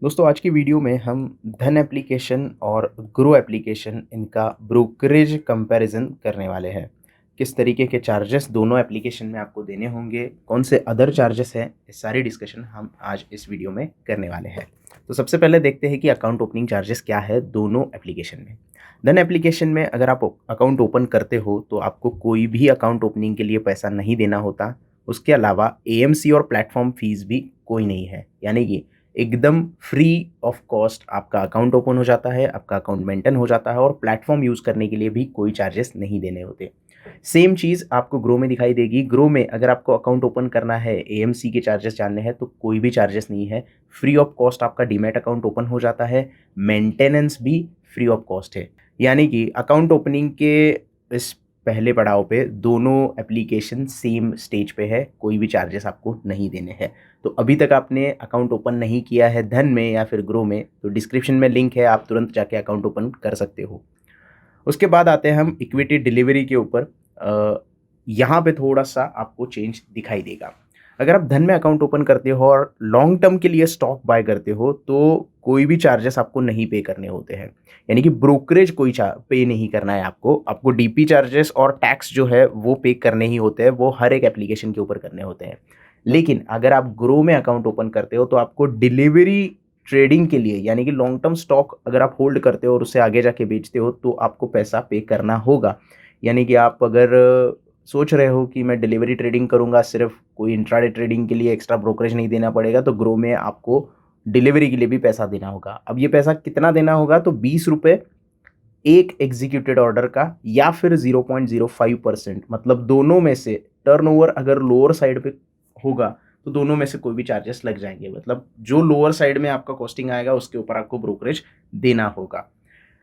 दोस्तों आज की वीडियो में हम धन एप्लीकेशन और ग्रो एप्लीकेशन इनका ब्रोकरेज कंपैरिजन करने वाले हैं। किस तरीके के चार्जेस दोनों एप्लीकेशन में आपको देने होंगे, कौन से अदर चार्जेस हैं, ये सारी डिस्कशन हम आज इस वीडियो में करने वाले हैं। तो सबसे पहले देखते हैं कि अकाउंट ओपनिंग चार्जेस क्या है दोनों एप्लीकेशन में। धन एप्लीकेशन में अगर आप अकाउंट ओपन करते हो तो आपको कोई भी अकाउंट ओपनिंग के लिए पैसा नहीं देना होता। उसके अलावा एएमसी और प्लेटफॉर्म फीस भी कोई नहीं है, यानी कि एकदम फ्री ऑफ कॉस्ट आपका अकाउंट ओपन हो जाता है, आपका अकाउंट मेंटेन हो जाता है और प्लेटफॉर्म यूज़ करने के लिए भी कोई चार्जेस नहीं देने होते। सेम चीज़ आपको ग्रो में दिखाई देगी। ग्रो में अगर आपको अकाउंट ओपन करना है, एएमसी के चार्जेस जानने हैं तो कोई भी चार्जेस नहीं है। फ्री ऑफ कॉस्ट आपका डीमैट अकाउंट ओपन हो जाता है, मेंटेनेंस भी फ्री ऑफ कॉस्ट है। यानी कि अकाउंट ओपनिंग के इस पहले पड़ाव पे दोनों एप्लीकेशन सेम स्टेज पे है, कोई भी चार्जेस आपको नहीं देने हैं। तो अभी तक आपने अकाउंट ओपन नहीं किया है धन में या फिर ग्रो में तो डिस्क्रिप्शन में लिंक है, आप तुरंत जाके अकाउंट ओपन कर सकते हो। उसके बाद आते हैं हम इक्विटी डिलीवरी के ऊपर। यहाँ पे थोड़ा सा आपको चेंज दिखाई देगा। अगर आप धन में अकाउंट ओपन करते हो और लॉन्ग टर्म के लिए स्टॉक बाय करते हो तो कोई भी चार्जेस आपको नहीं पे करने होते हैं, यानी कि ब्रोकरेज कोई पे नहीं करना है आपको डीपी चार्जेस और टैक्स जो है वो पे करने ही होते हैं, वो हर एक एप्लीकेशन के ऊपर करने होते हैं। लेकिन अगर आप ग्रो में अकाउंट ओपन करते हो तो आपको डिलीवरी ट्रेडिंग के लिए, यानी कि लॉन्ग टर्म स्टॉक अगर आप होल्ड करते हो और उससे आगे जाके बेचते हो तो आपको पैसा पे करना होगा। यानी कि आप अगर सोच रहे हो कि मैं डिलीवरी ट्रेडिंग करूंगा, सिर्फ कोई इंट्राडे ट्रेडिंग के लिए एक्स्ट्रा ब्रोकरेज नहीं देना पड़ेगा, तो ग्रो में आपको डिलीवरी के लिए भी पैसा देना होगा। अब ये पैसा कितना देना होगा, तो 20 रुपये एक एग्जीक्यूटेड ऑर्डर का या फिर 0.05%, मतलब दोनों में से टर्नओवर अगर लोअर साइड पे होगा तो दोनों में से कोई भी चार्जेस लग जाएंगे। मतलब जो लोअर साइड में आपका कॉस्टिंग आएगा उसके ऊपर आपको ब्रोकरेज देना होगा।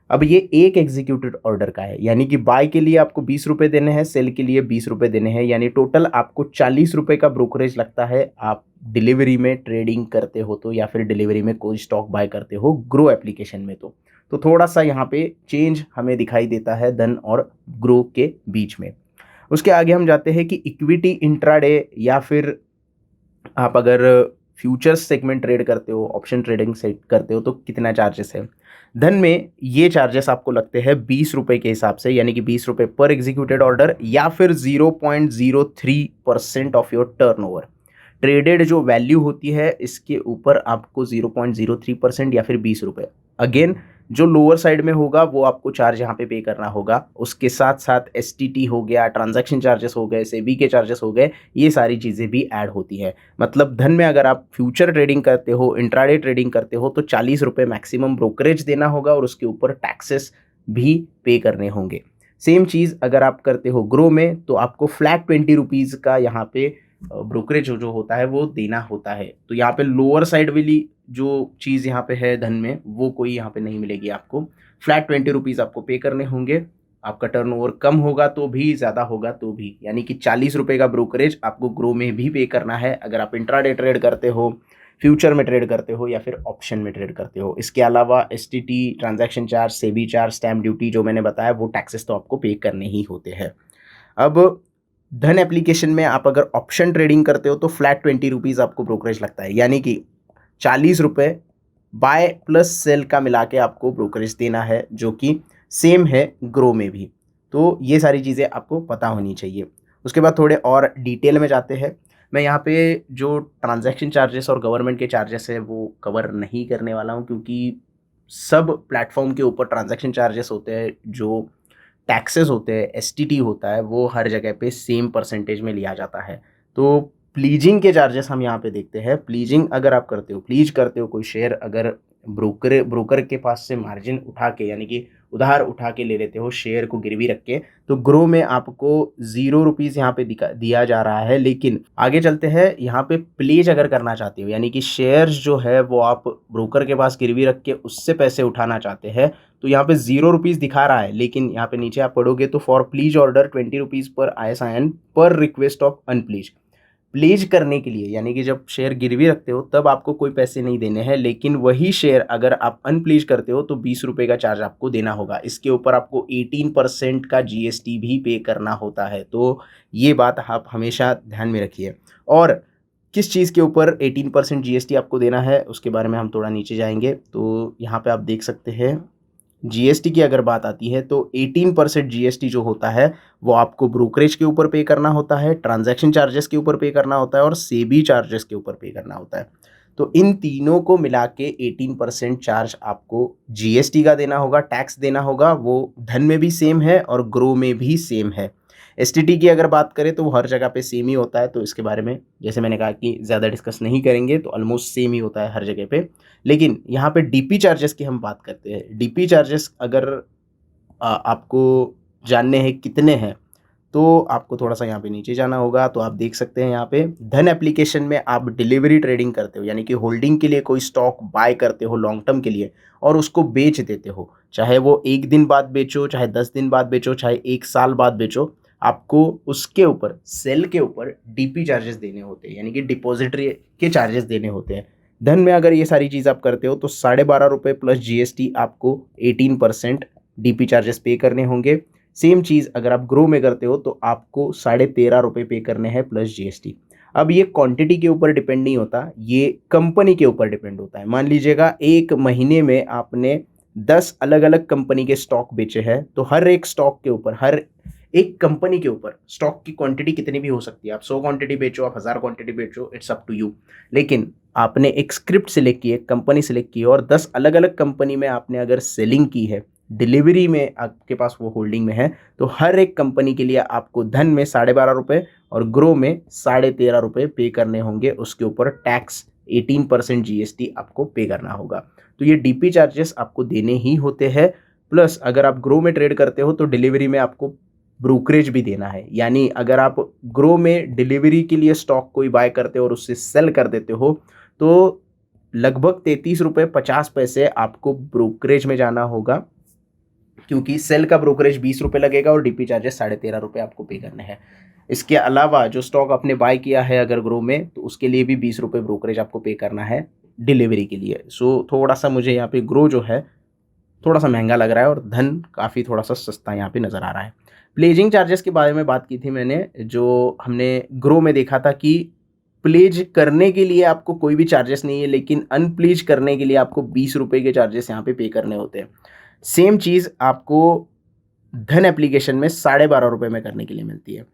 अब ये एक एग्जीक्यूटेड ऑर्डर का है, यानी कि बाय के लिए आपको 20 रुपये देने हैं, सेल के लिए 20 रुपये देने हैं, यानी टोटल आपको 40 रुपये का ब्रोकरेज लगता है। आप डिलीवरी में ट्रेडिंग करते हो तो या फिर डिलीवरी में कोई स्टॉक बाय करते हो ग्रो एप्लीकेशन में तो थोड़ा सा यहाँ पे चेंज हमें दिखाई देता है धन और ग्रो के बीच में। उसके आगे हम जाते हैं कि इक्विटी इंट्राडे या फिर आप अगर फ्यूचर्स सेगमेंट ट्रेड करते हो, ऑप्शन ट्रेडिंग सेट करते हो तो कितना चार्जेस है। धन में ये चार्जेस आपको लगते हैं 20 रुपये के हिसाब से, यानी कि 20 रुपये पर एग्जीक्यूटेड ऑर्डर या फिर 0.03% ऑफ योर टर्नओवर। ट्रेडेड जो वैल्यू होती है इसके ऊपर आपको 0.03% या फिर 20 रुपये। अगेन जो लोअर साइड में होगा वो आपको चार्ज यहाँ पे करना होगा। उसके साथ साथ एसटीटी हो गया, ट्रांजैक्शन चार्जेस हो गए, सेबी के चार्जेस हो गए, ये सारी चीज़ें भी ऐड होती है। मतलब धन में अगर आप फ्यूचर ट्रेडिंग करते हो, इंट्राडे ट्रेडिंग करते हो तो 40 रुपये मैक्सिमम ब्रोकरेज देना होगा और उसके ऊपर टैक्सेस भी पे करने होंगे। सेम चीज़ अगर आप करते हो ग्रो में तो आपको फ्लैट 20 रुपीज़ का यहाँ पे ब्रोकरेज जो होता है वो देना होता है। तो यहाँ पे लोअर साइड वाली जो चीज़ यहाँ पे है धन में वो कोई यहाँ पे नहीं मिलेगी आपको। फ्लैट 20 रुपीज़ आपको पे करने होंगे। आपका टर्नओवर कम होगा तो भी, ज़्यादा होगा तो भी, यानी कि 40 रुपये का ब्रोकरेज आपको ग्रो में भी पे करना है अगर आप इंट्राडे ट्रेड करते हो, फ्यूचर में ट्रेड करते हो या फिर ऑप्शन में ट्रेड करते हो। इसके अलावा STT, transaction charge, SEBI charge, stamp duty जो मैंने बताया वो टैक्सेस तो आपको पे करने ही होते हैं। अब धन एप्लीकेशन में आप अगर ऑप्शन ट्रेडिंग करते हो तो फ्लैट 20 रुपीज़ आपको ब्रोकरेज लगता है, यानी कि 40 रुपये बाय प्लस सेल का मिला के आपको ब्रोकरेज देना है, जो कि सेम है ग्रो में भी। तो ये सारी चीज़ें आपको पता होनी चाहिए। उसके बाद थोड़े और डिटेल में जाते हैं। मैं यहाँ पे जो ट्रांजैक्शन चार्जेस और गवर्नमेंट के चार्जेस है वो कवर नहीं करने वाला हूँ, क्योंकि सब प्लेटफॉर्म के ऊपर ट्रांजैक्शन चार्जेस होते हैं, जो टैक्सेस होते हैं, एसटीटी होता है, वो हर जगह पे सेम परसेंटेज में लिया जाता है। तो प्लीजिंग के चार्जेस हम यहाँ पे देखते हैं। प्लीजिंग अगर आप करते हो, प्लीज करते हो कोई शेयर, अगर ब्रोकर के पास से मार्जिन उठा के, यानी कि उधार उठा के ले लेते हो शेयर को गिरवी रख के, तो ग्रो में आपको 0 रुपीज़ यहाँ पे दिया जा रहा है। लेकिन आगे चलते हैं, यहाँ पे प्लेज अगर करना चाहते हो, यानी कि शेयर्स जो है वो आप ब्रोकर के पास गिरवी रख के उससे पैसे उठाना चाहते हैं, तो यहाँ पे 0 रुपीज़ दिखा रहा है। लेकिन यहाँ पे नीचे आप पढ़ोगे तो फॉर प्लीज ऑर्डर 20 रुपीज़ पर ISIN पर रिक्वेस्ट ऑफ अनप्लीज। प्लेज करने के लिए, यानी कि जब शेयर गिरवी रखते हो तब आपको कोई पैसे नहीं देने हैं, लेकिन वही शेयर अगर आप अनप्लेज करते हो तो 20 रुपये का चार्ज आपको देना होगा। इसके ऊपर आपको 18% का GST भी पे करना होता है। तो ये बात आप हमेशा ध्यान में रखिए। और किस चीज़ के ऊपर 18% जीएसटी आपको देना है उसके बारे में हम थोड़ा नीचे जाएंगे। तो यहाँ पे आप देख सकते हैं जीएसटी की अगर बात आती है तो 18% जीएसटी जो होता है वो आपको ब्रोकरेज के ऊपर पे करना होता है, ट्रांजैक्शन चार्जेस के ऊपर पे करना होता है और सेबी चार्जेस के ऊपर पे करना होता है। तो इन तीनों को मिला के 18% चार्ज आपको जीएसटी का देना होगा, टैक्स देना होगा। वो धन में भी सेम है और ग्रो में भी सेम है। एसटीटी की अगर बात करें तो वो हर जगह पे सेम ही होता है, तो इसके बारे में जैसे मैंने कहा कि ज़्यादा डिस्कस नहीं करेंगे, तो ऑलमोस्ट सेम ही होता है हर जगह पे। लेकिन यहाँ पे डीपी चार्जेस की हम बात करते हैं। डीपी चार्जेस अगर आपको जानने हैं कितने हैं, तो आपको थोड़ा-सा यहाँ पे नीचे जाना होगा। तो आप देख सकते हैं यहाँ पे धन एप्लीकेशन में आप डिलीवरी ट्रेडिंग करते हो, यानी कि होल्डिंग के लिए कोई स्टॉक बाय करते हो लॉन्ग टर्म के लिए और उसको बेच देते हो। चाहे वो 1 दिन बाद बेचो, चाहे 10 दिन बाद बेचो, चाहे 1 साल बाद बेचो, आपको उसके ऊपर सेल के ऊपर डीपी चार्जेस देने होते हैं, यानी कि डिपॉजिटरी के चार्जेस देने होते हैं। धन में अगर ये सारी चीज़ आप करते हो तो ₹12.5 प्लस जीएसटी आपको 18% डीपी चार्जेस पे करने होंगे। सेम चीज़ अगर आप ग्रो में करते हो तो आपको ₹13.5 पे करने हैं प्लस जीएसटी। अब ये क्वांटिटी के ऊपर डिपेंड नहीं होता, ये कंपनी के ऊपर डिपेंड होता है। मान लीजिएगा 1 महीने में आपने 10 अलग-अलग कंपनी के स्टॉक बेचे हैं, तो हर एक स्टॉक के ऊपर, हर एक कंपनी के ऊपर स्टॉक की क्वांटिटी कितनी भी हो सकती है। आप 100 क्वांटिटी बेचो, आप 1000 क्वांटिटी बेचो, इट्स अप टू यू। लेकिन आपने एक स्क्रिप्ट सिलेक्ट की, एक कंपनी सिलेक्ट की और 10 अलग-अलग कंपनी में आपने अगर सेलिंग की है, डिलीवरी में आपके पास वो होल्डिंग में है, तो हर एक कंपनी के लिए आपको धन में ₹12.5 और ग्रो में ₹13.5 पे करने होंगे। उसके ऊपर टैक्स 18% जीएसटी आपको पे करना होगा। तो ये डीपी चार्जेस आपको देने ही होते हैं। प्लस अगर आप ग्रो में ट्रेड करते हो तो डिलीवरी में आपको ब्रोकरेज भी देना है। यानी अगर आप ग्रो में डिलीवरी के लिए स्टॉक कोई बाय करते हो और उससे सेल कर देते हो, तो लगभग ₹33.50 आपको ब्रोकरेज में जाना होगा, क्योंकि सेल का ब्रोकरेज ₹20 लगेगा और डीपी चार्जेस ₹13.5 आपको पे करने हैं। इसके अलावा जो स्टॉक आपने बाय किया है अगर ग्रो में, तो उसके लिए भी ₹20 ब्रोकरेज आपको पे करना है डिलीवरी के लिए। सो थोड़ा-सा मुझे यहाँ पे ग्रो जो है थोड़ा-सा महँगा लग रहा है और धन काफ़ी थोड़ा-सा सस्ता यहाँ पे नज़र आ रहा है। प्लेजिंग चार्जेस के बारे में बात की थी मैंने, जो हमने ग्रो में देखा था कि प्लेज करने के लिए आपको कोई भी चार्जेस नहीं है, लेकिन अनप्लेज करने के लिए आपको ₹20 के चार्जेस यहाँ पे करने होते हैं। सेम चीज़ आपको धन एप्लीकेशन में ₹12.5 में करने के लिए मिलती है।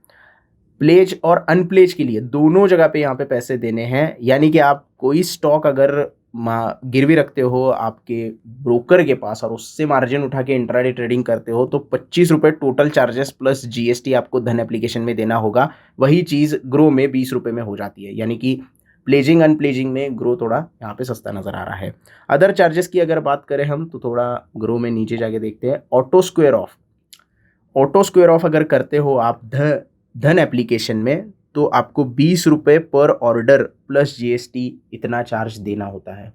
प्लेज और अनप्लेज के लिए दोनों जगह पे यहाँ पे पैसे देने हैं, यानी कि आप कोई स्टॉक अगर गिरवी रखते हो आपके ब्रोकर के पास और उससे मार्जिन उठा के इंट्राडे ट्रेडिंग करते हो, तो ₹25 टोटल चार्जेस प्लस जीएसटी आपको धन एप्लीकेशन में देना होगा। वही चीज़ ग्रो में ₹20 में हो जाती है, यानी कि प्लेजिंग अनप्लेजिंग में ग्रो थोड़ा यहाँ पे सस्ता नज़र आ रहा है। अदर चार्जेस की अगर बात करें हम, तो थोड़ा ग्रो में नीचे जाके देखते हैं। ऑटो स्क्वेयर ऑफ अगर करते हो आप धन एप्लीकेशन में, तो आपको ₹20 पर ऑर्डर प्लस जीएसटी इतना चार्ज देना होता है।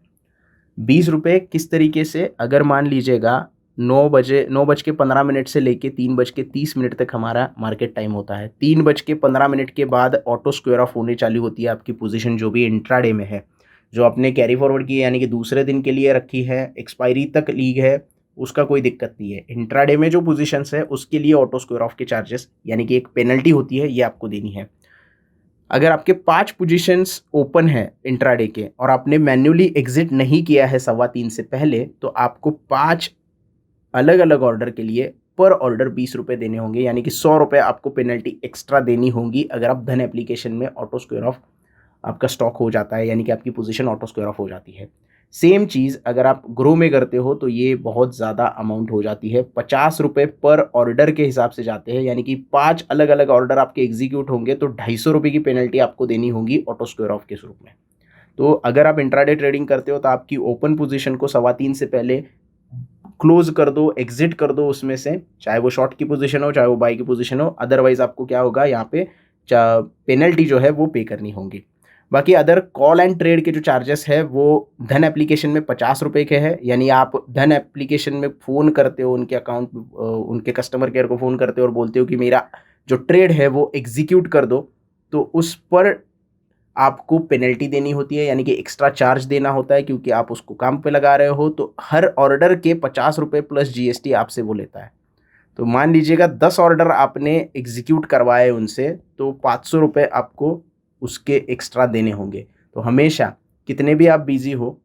₹20 किस तरीके से, अगर मान लीजिएगा 9:15 से लेके 3:30 तक हमारा मार्केट टाइम होता है। 3:15 के बाद ऑटो स्क्वेयर ऑफ होने चालू होती है आपकी पोजीशन जो भी इंट्राडे में है, जो आपने कैरी फॉरवर्ड की है, यानी कि दूसरे दिन के लिए रखी है, एक्सपायरी तक ली है, उसका कोई दिक्कत नहीं है। इंट्राडे में जो पोजीशंस है उसके लिए ऑटो स्क्वेयर ऑफ के चार्जेस, यानी कि एक पेनल्टी होती है, ये आपको देनी है। अगर आपके 5 पोजीशंस ओपन है इंट्राडे के और आपने मैन्युअली एग्जिट नहीं किया है 3:15 से पहले, तो आपको 5 अलग-अलग ऑर्डर के लिए पर ऑर्डर ₹20 देने होंगे, यानी कि ₹100 आपको पेनल्टी एक्स्ट्रा देनी होगी अगर आप धन एप्लीकेशन में ऑटो स्क्वेयर ऑफ आपका स्टॉक हो जाता है, यानी कि आपकी पोजीशन ऑटो स्क्वेयर ऑफ हो जाती है। सेम चीज़ अगर आप ग्रो में करते हो तो ये बहुत ज़्यादा अमाउंट हो जाती है। ₹50 पर ऑर्डर के हिसाब से जाते हैं, यानी कि 5 अलग-अलग ऑर्डर आपके एग्जीक्यूट होंगे तो ₹250 की पेनल्टी आपको देनी होगी ऑटो स्क्वेयर ऑफ के रूप में। तो अगर आप इंट्राडे ट्रेडिंग करते हो तो आपकी ओपन पोजीशन को 3:15 से पहले क्लोज कर दो, एग्जिट कर दो उसमें से, चाहे वो शॉर्ट की पोजीशन हो, चाहे वो बाई की पोजीशन हो। अदरवाइज आपको क्या होगा, यहाँ पे पेनल्टी जो है वो पे करनी होगी। बाकी अदर कॉल एंड ट्रेड के जो चार्जेस है वो धन एप्लीकेशन में ₹50 के हैं, यानी आप धन एप्लीकेशन में फ़ोन करते हो उनके उनके कस्टमर केयर को फ़ोन करते हो और बोलते हो कि मेरा जो ट्रेड है वो एग्जीक्यूट कर दो, तो उस पर आपको पेनल्टी देनी होती है, यानी कि एक्स्ट्रा चार्ज देना होता है, क्योंकि आप उसको काम पे लगा रहे हो। तो हर ऑर्डर के ₹50 प्लस जीएसटी आपसे वो लेता है। तो मान लीजिएगा 10 ऑर्डर आपने एग्जीक्यूट करवाए उनसे, तो ₹500 आपको उसके एक्स्ट्रा देने होंगे। तो हमेशा कितने भी आप बिज़ी हो,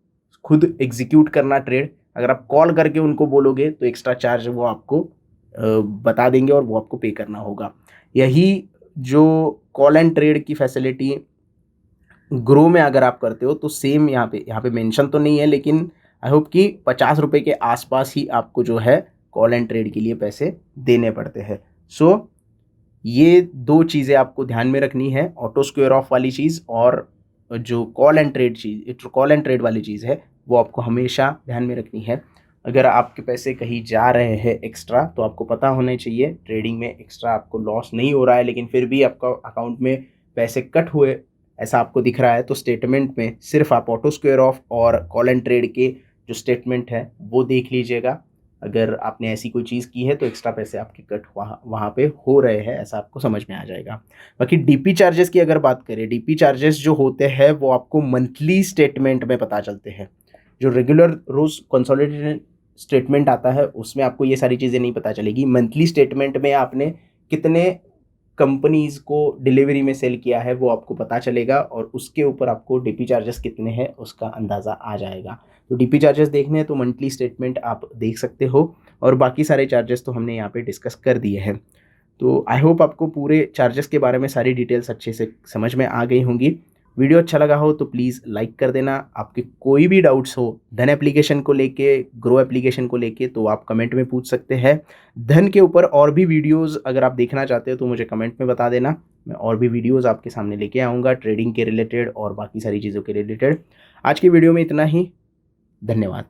खुद एग्जीक्यूट करना ट्रेड। अगर आप कॉल करके उनको बोलोगे तो एक्स्ट्रा चार्ज वो आपको बता देंगे और वो आपको पे करना होगा। यही जो कॉल एंड ट्रेड की फैसिलिटी ग्रो में अगर आप करते हो तो सेम यहाँ पे मेंशन तो नहीं है, लेकिन आई होप कि 50 रुपये के आसपास ही आपको जो है कॉल एंड ट्रेड के लिए पैसे देने पड़ते हैं। सो ये 2 चीज़ें आपको ध्यान में रखनी है, ऑटो स्क्वेयर ऑफ वाली चीज़ और जो कॉल एंड ट्रेड वाली चीज़ है, वो आपको हमेशा ध्यान में रखनी है। अगर आपके पैसे कहीं जा रहे हैं एक्स्ट्रा तो आपको पता होना चाहिए ट्रेडिंग में एक्स्ट्रा आपको लॉस नहीं हो रहा है, लेकिन फिर भी आपका अकाउंट में पैसे कट हुए ऐसा आपको दिख रहा है, तो स्टेटमेंट में सिर्फ आप ऑटो स्क्वेयर ऑफ और कॉल एंड ट्रेड के जो स्टेटमेंट है वो देख लीजिएगा। अगर आपने ऐसी कोई चीज़ की है तो एक्स्ट्रा पैसे आपके कट वहाँ पे हो रहे हैं, ऐसा आपको समझ में आ जाएगा। बाकी डीपी चार्जेस की अगर बात करें, डीपी चार्जेस जो होते हैं वो आपको मंथली स्टेटमेंट में पता चलते हैं। जो रेगुलर रोज़ कंसोलिडेटेड स्टेटमेंट आता है उसमें आपको ये सारी चीज़ें नहीं पता चलेगी। मंथली स्टेटमेंट में आपने कितने कंपनीज़ को डिलीवरी में सेल किया है वो आपको पता चलेगा और उसके ऊपर आपको डीपी चार्जेस कितने हैं उसका अंदाज़ा आ जाएगा। तो डीपी चार्जेस देखने हैं तो मंथली स्टेटमेंट आप देख सकते हो और बाकी सारे चार्जेस तो हमने यहाँ पे डिस्कस कर दिए हैं। तो आई होप आपको पूरे चार्जेस के बारे में सारी डिटेल्स अच्छे से समझ में आ गई होंगी। वीडियो अच्छा लगा हो तो प्लीज़ लाइक कर देना। आपके कोई भी डाउट्स हो धन एप्लीकेशन को लेके, ग्रो एप्लीकेशन को लेके, तो आप कमेंट में पूछ सकते हैं। धन के ऊपर और भी वीडियोज़ अगर आप देखना चाहते हो तो मुझे कमेंट में बता देना, मैं और भी वीडियोज़ आपके सामने लेके आऊँगा ट्रेडिंग के रिलेटेड और बाकी सारी चीज़ों के रिलेटेड। आज की वीडियो में इतना ही, धन्यवाद।